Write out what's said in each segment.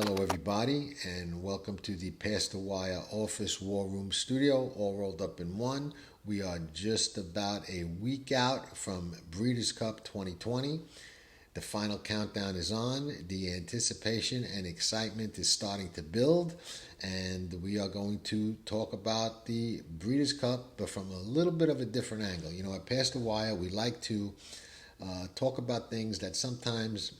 Hello, everybody, and welcome to the Pass the Wire Office War Room Studio, all rolled up in one. We are just about a week out from Breeders' Cup 2020. The final countdown is on. The anticipation and excitement is starting to build, and we are going to talk about the Breeders' Cup, but from a little bit of a different angle. You know, at Pass the Wire, we like to talk about things that sometimes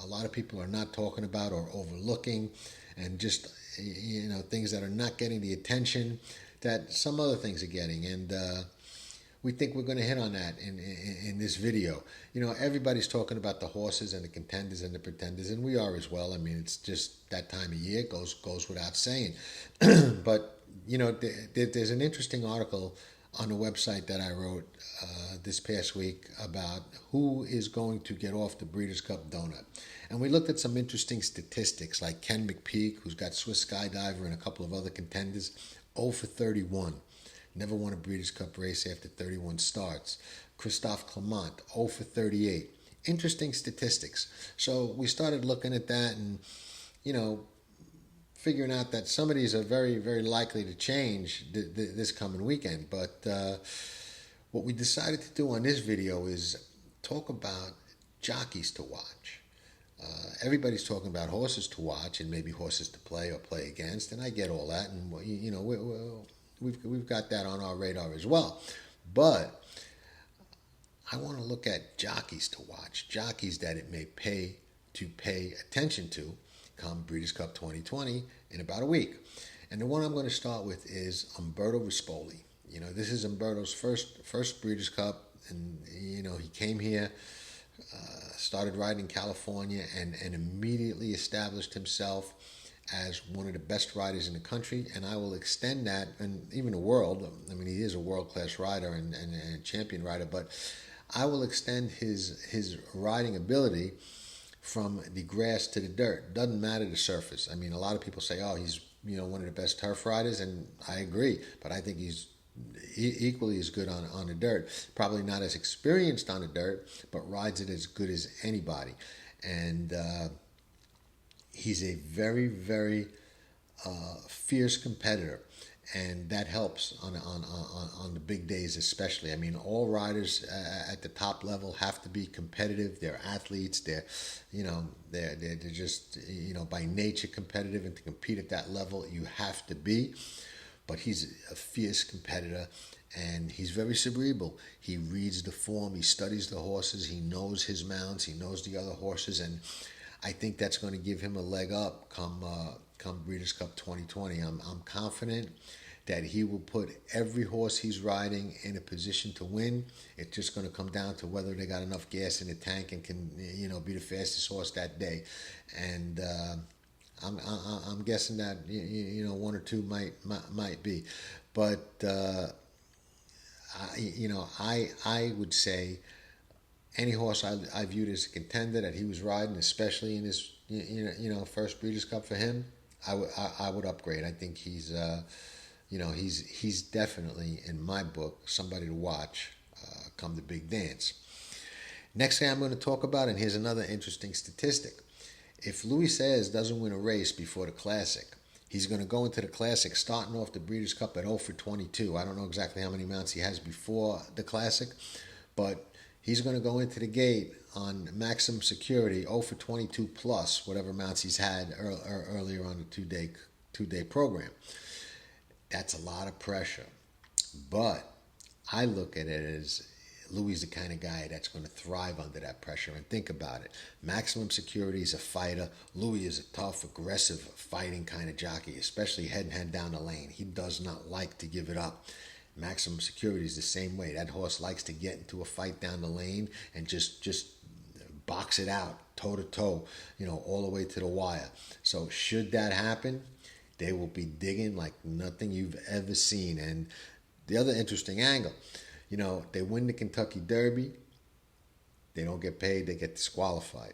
a lot of people are not talking about or overlooking, and just things that are not getting the attention that some other things are getting. And we think we're going to hit on that in this video. You know, everybody's talking about the horses and the contenders and the pretenders, and we are as well. I mean, it's just that time of year, goes without saying. But you know, there's an interesting article on the website that I wrote this past week about who is going to get off the Breeders' Cup donut. And we looked at some interesting statistics, like Ken McPeak, who's got Swiss Skydiver and a couple of other contenders, 0 for 31. Never won a Breeders' Cup race after 31 starts. Christophe Clement, 0 for 38. Interesting statistics. So we started looking at that and, figuring out that some of these are very, very likely to change this coming weekend. But what we decided to do on this video is talk about jockeys to watch. Everybody's talking about horses to watch and maybe horses to play or play against, and I get all that, and we've got that on our radar as well. But I want to look at jockeys to watch, jockeys that it may pay attention to come Breeders' Cup 2020 in about a week. And the one I'm going to start with is Umberto Rispoli. You know, this is Umberto's first Breeders' Cup, and he came here, started riding in California, and immediately established himself as one of the best riders in the country, and I will extend that, and even the world. I mean, he is a world-class rider and a champion rider, but I will extend his riding ability from the grass to the dirt. Doesn't matter the surface. I mean, a lot of people say, oh, he's one of the best turf riders, and I agree, but I think he's equally as good on the dirt. Probably not as experienced on the dirt, but rides it as good as anybody. And he's a very, very fierce competitor, and that helps on the big days especially. I mean, all riders at the top level have to be competitive. They're athletes. They're just by nature competitive, and to compete at that level, you have to be. But he's a fierce competitor, and he's very cerebral. He reads the form. He studies the horses. He knows his mounts. He knows the other horses, and I think that's going to give him a leg up come Breeders' Cup 2020. I'm confident that he will put every horse he's riding in a position to win. It's just going to come down to whether they got enough gas in the tank and can be the fastest horse that day. And I'm guessing that one or two might be, but I would say any horse I viewed as a contender that he was riding, especially in his first Breeders' Cup for him, I would upgrade. I think he's definitely, in my book, somebody to watch come the big dance. Next guy I'm going to talk about, and here's another interesting statistic. If Saez doesn't win a race before the Classic, he's going to go into the Classic starting off the Breeders' Cup at 0 for 22. I don't know exactly how many mounts he has before the Classic, but he's going to go into the gate on maximum security, 0 for 22 plus whatever mounts he's had earlier on the two-day program. That's a lot of pressure. But I look at it as Louis is the kind of guy that's going to thrive under that pressure. And think about it. Maximum security is a fighter. Louis is a tough, aggressive, fighting kind of jockey, especially head and head down the lane. He does not like to give it up. Maximum security is the same way. That horse likes to get into a fight down the lane and just box it out, toe-to-toe, all the way to the wire. So should that happen, they will be digging like nothing you've ever seen. And the other interesting angle, they win the Kentucky Derby, they don't get paid, they get disqualified.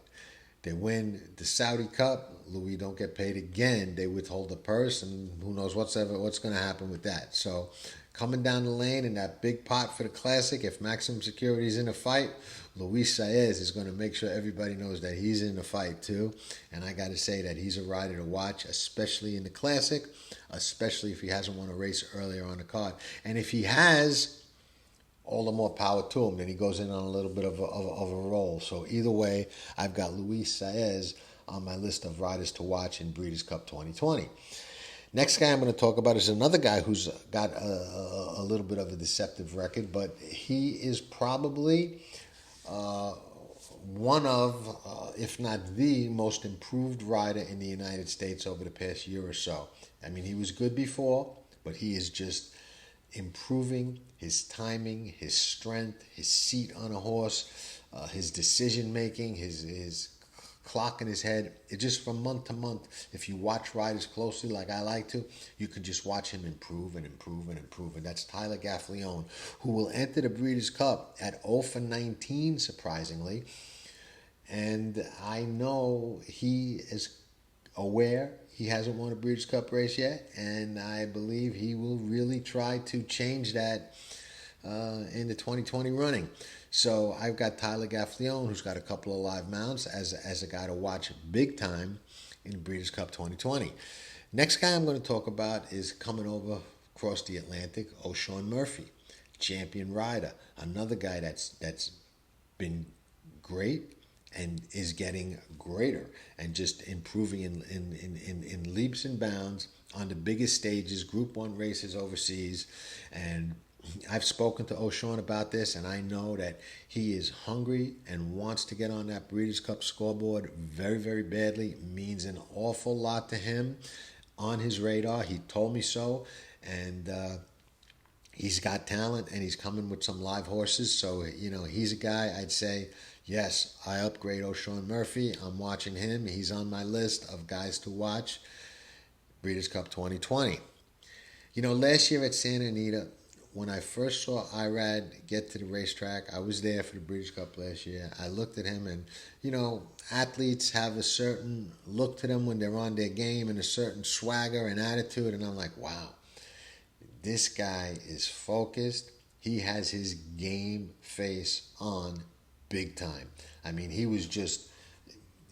They win the Saudi Cup. Louis don't get paid again. They withhold the purse, and who knows what's going to happen with that. So, coming down the lane in that big pot for the Classic, if Maximum Security is in a fight, Luis Saez is going to make sure everybody knows that he's in the fight too. And I got to say that he's a rider to watch, especially in the Classic, especially if he hasn't won a race earlier on the card. And if he has, all the more power to him. Then he goes in on a little bit of a roll. So either way, I've got Luis Saez on my list of riders to watch in Breeders' Cup 2020. Next guy I'm going to talk about is another guy who's got a little bit of a deceptive record, but he is probably one of, if not the most improved rider in the United States over the past year or so. I mean, he was good before, but he is just improving his timing, his strength, his seat on a horse, his decision making, his clock in his head. It just from month to month, if you watch riders closely like I like to, you can just watch him improve and improve and improve. And that's Tyler Gaffalione, who will enter the Breeders' Cup at 0 for 19, surprisingly. And I know he is aware he hasn't won a Breeders' Cup race yet, and I believe he will really try to change that in the 2020 running. So I've got Tyler Gaffalione, who's got a couple of live mounts, as a guy to watch big time in the Breeders' Cup 2020. Next guy I'm going to talk about is coming over across the Atlantic, O'Shawn Murphy, champion rider, another guy that's been great and is getting greater and just improving in leaps and bounds on the biggest stages, Group 1 races overseas. And I've spoken to O'Shawn about this, and I know that he is hungry and wants to get on that Breeders' Cup scoreboard very, very badly. It means an awful lot to him on his radar. He told me so, and he's got talent, and he's coming with some live horses. So, he's a guy I'd say, yes, I upgrade O'Shawn Murphy. I'm watching him. He's on my list of guys to watch. Breeders' Cup 2020. Last year at Santa Anita, when I first saw Irad get to the racetrack, I was there for the Breeders' Cup last year. I looked at him, and, athletes have a certain look to them when they're on their game and a certain swagger and attitude. And I'm like, wow, this guy is focused. He has his game face on big time. I mean, he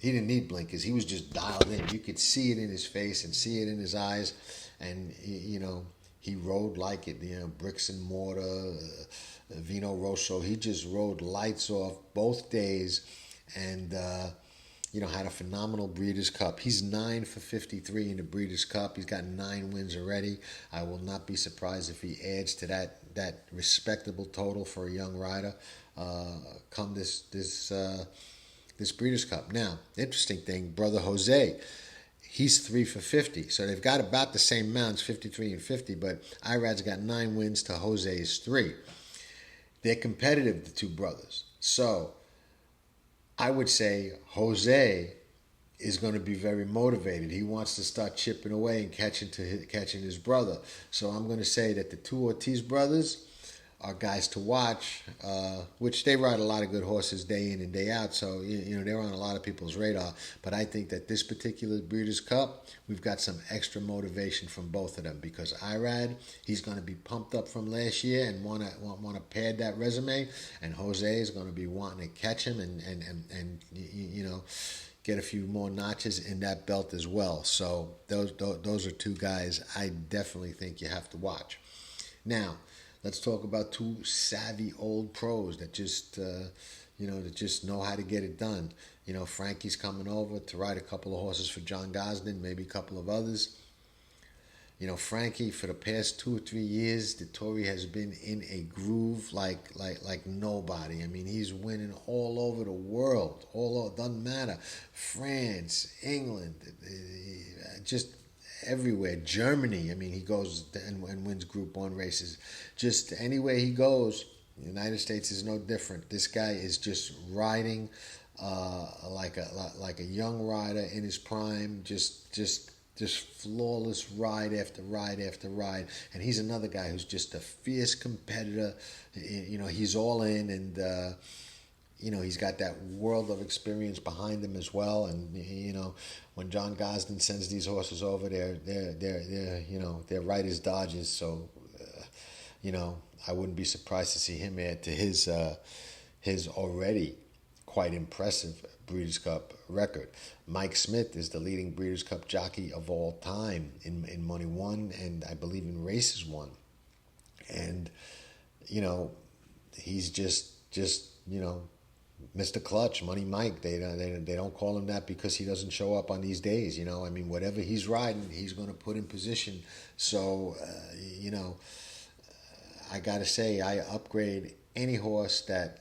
didn't need blinkers. He was just dialed in. You could see it in his face and see it in his eyes. And, he rode like it, bricks and mortar, Vino Rosso. He just rode lights off both days and, had a phenomenal Breeders' Cup. He's 9 for 53 in the Breeders' Cup. He's got 9 wins already. I will not be surprised if he adds to that respectable total for a young rider come this Breeders' Cup. Now, interesting thing, brother Jose, he's 3 for 50. So they've got about the same mounts, 53 and 50, but Irad's got 9 wins to Jose's 3. They're competitive, the two brothers. So I would say Jose is going to be very motivated. He wants to start chipping away and catching his brother. So I'm going to say that the two Ortiz brothers are guys to watch, which they ride a lot of good horses day in and day out. So, they're on a lot of people's radar. But I think that this particular Breeders' Cup, we've got some extra motivation from both of them because Irad, he's going to be pumped up from last year and want to pad that resume. And Jose is going to be wanting to catch him and get a few more notches in that belt as well. So those are two guys I definitely think you have to watch. Now, let's talk about two savvy old pros that just, that just know how to get it done. Frankie's coming over to ride a couple of horses for John Gosden, maybe a couple of others. Frankie, for the past 2 or 3 years, Dettori has been in a groove like nobody. I mean, he's winning all over the world. Doesn't matter. France, England, just everywhere. Germany, I mean, he goes and wins Group 1 races. Just anywhere he goes, the United States is no different. This guy is just riding like a young rider in his prime, just flawless ride after ride after ride. And he's another guy who's just a fierce competitor. He's all in, and he's got that world of experience behind him as well. And when John Gosden sends these horses over, they're right as Dodgers. So, I wouldn't be surprised to see him add to his already quite impressive Breeders' Cup record. Mike Smith is the leading Breeders' Cup jockey of all time in Money Won, and I believe in Races Won. And he's just Mr. Clutch, Money Mike. They don't call him that because he doesn't show up on these days. I mean, whatever he's riding, he's going to put in position. So, I got to say, I upgrade any horse that,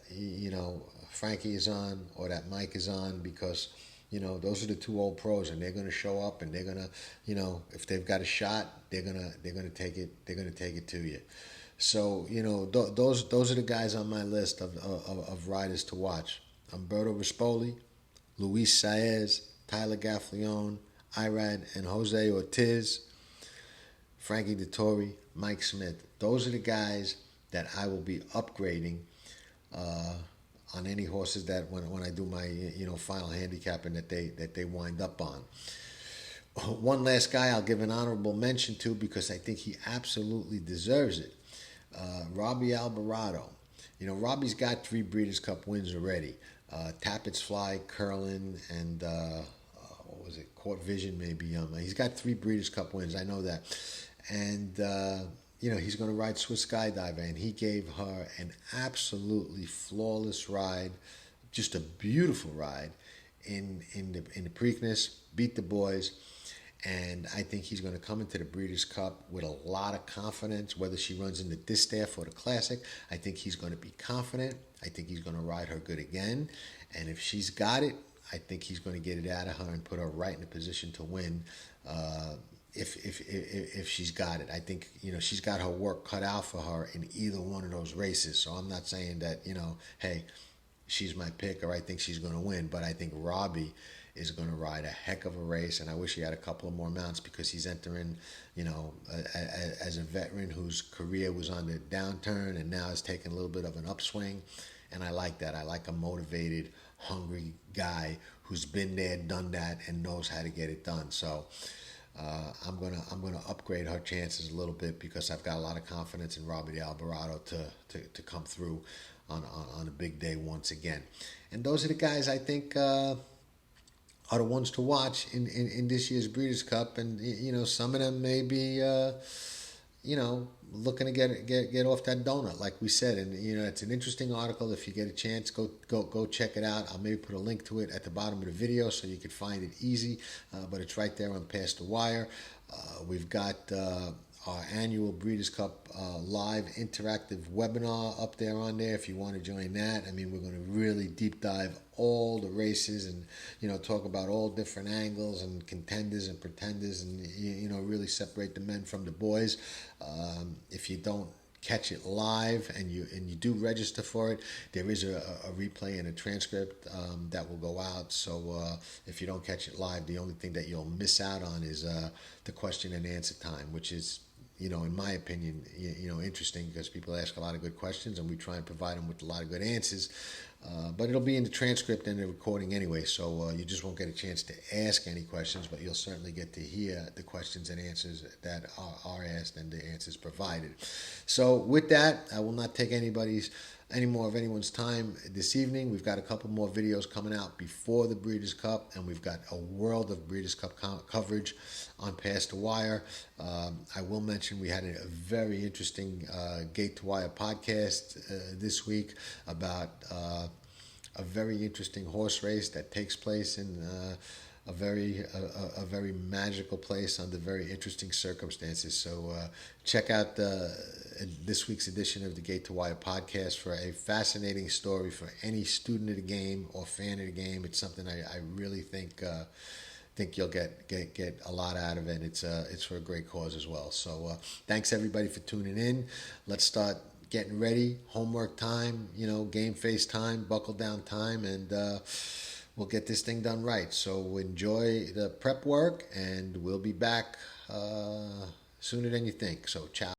Frankie is on or that Mike is on, because, those are the two old pros, and they're going to show up, and they're going to, if they've got a shot, they're going to take it to you. So, those are the guys on my list of riders to watch. Umberto Rispoli, Luis Saez, Tyler Gaffalione, Irad and Jose Ortiz, Frankie Dettori, Mike Smith. Those are the guys that I will be upgrading on any horses that when I do my final handicapping that they wind up on. One last guy I'll give an honorable mention to because I think he absolutely deserves it. Robby Albarado. Robby's got 3 Breeders' Cup wins already. Tappett's Fly, Curlin, and what was it? Court Vision, maybe. He's got 3 Breeders' Cup wins. I know that. And, he's going to ride Swiss Skydiver, and he gave her an absolutely flawless ride, just a beautiful ride in the Preakness, beat the boys. And I think he's going to come into the Breeders' Cup with a lot of confidence, whether she runs in the Distaff or the Classic. I think he's going to be confident. I think he's going to ride her good again. And if she's got it, I think he's going to get it out of her and put her right in a position to win if she's got it. I think, she's got her work cut out for her in either one of those races. So I'm not saying that, hey, she's my pick or I think she's going to win. But I think Robby is going to ride a heck of a race, and I wish he had a couple of more mounts because he's entering, as a veteran whose career was on the downturn and now is taking a little bit of an upswing, and I like that. I like a motivated, hungry guy who's been there, done that, and knows how to get it done. So I'm gonna upgrade her chances a little bit because I've got a lot of confidence in Robby Albarado to come through on a big day once again. And those are the guys I think are the ones to watch in this year's Breeders' Cup. And, some of them may be, looking to get off that donut, like we said. And, it's an interesting article. If you get a chance, go check it out. I'll maybe put a link to it at the bottom of the video so you can find it easy. But it's right there on Past the Wire. We've got our annual Breeders' Cup live interactive webinar up there on there if you want to join that. I mean, we're going to really deep dive all the races and, talk about all different angles and contenders and pretenders and, really separate the men from the boys. If you don't catch it live and you do register for it, there is a replay and a transcript that will go out. So if you don't catch it live, the only thing that you'll miss out on is the question and answer time, which is, in my opinion, interesting because people ask a lot of good questions and we try and provide them with a lot of good answers. But it'll be in the transcript and the recording anyway, so you just won't get a chance to ask any questions, but you'll certainly get to hear the questions and answers that are asked and the answers provided. So with that, I will not take any more of anyone's time this evening. We've got a couple more videos coming out before the Breeders' Cup, and we've got a world of Breeders' Cup coverage on Past the Wire. I will mention we had a very interesting Gate to Wire podcast this week about a very interesting horse race that takes place in a very magical place under very interesting circumstances. So check out this week's edition of the Gate to Wire podcast for a fascinating story for any student of the game or fan of the game. It's something I really think you'll get a lot out of it. It's for a great cause as well. So thanks everybody for tuning in. Let's start getting ready. Homework time, game face time, buckle down time, and we'll get this thing done right. So enjoy the prep work, and we'll be back sooner than you think. So ciao.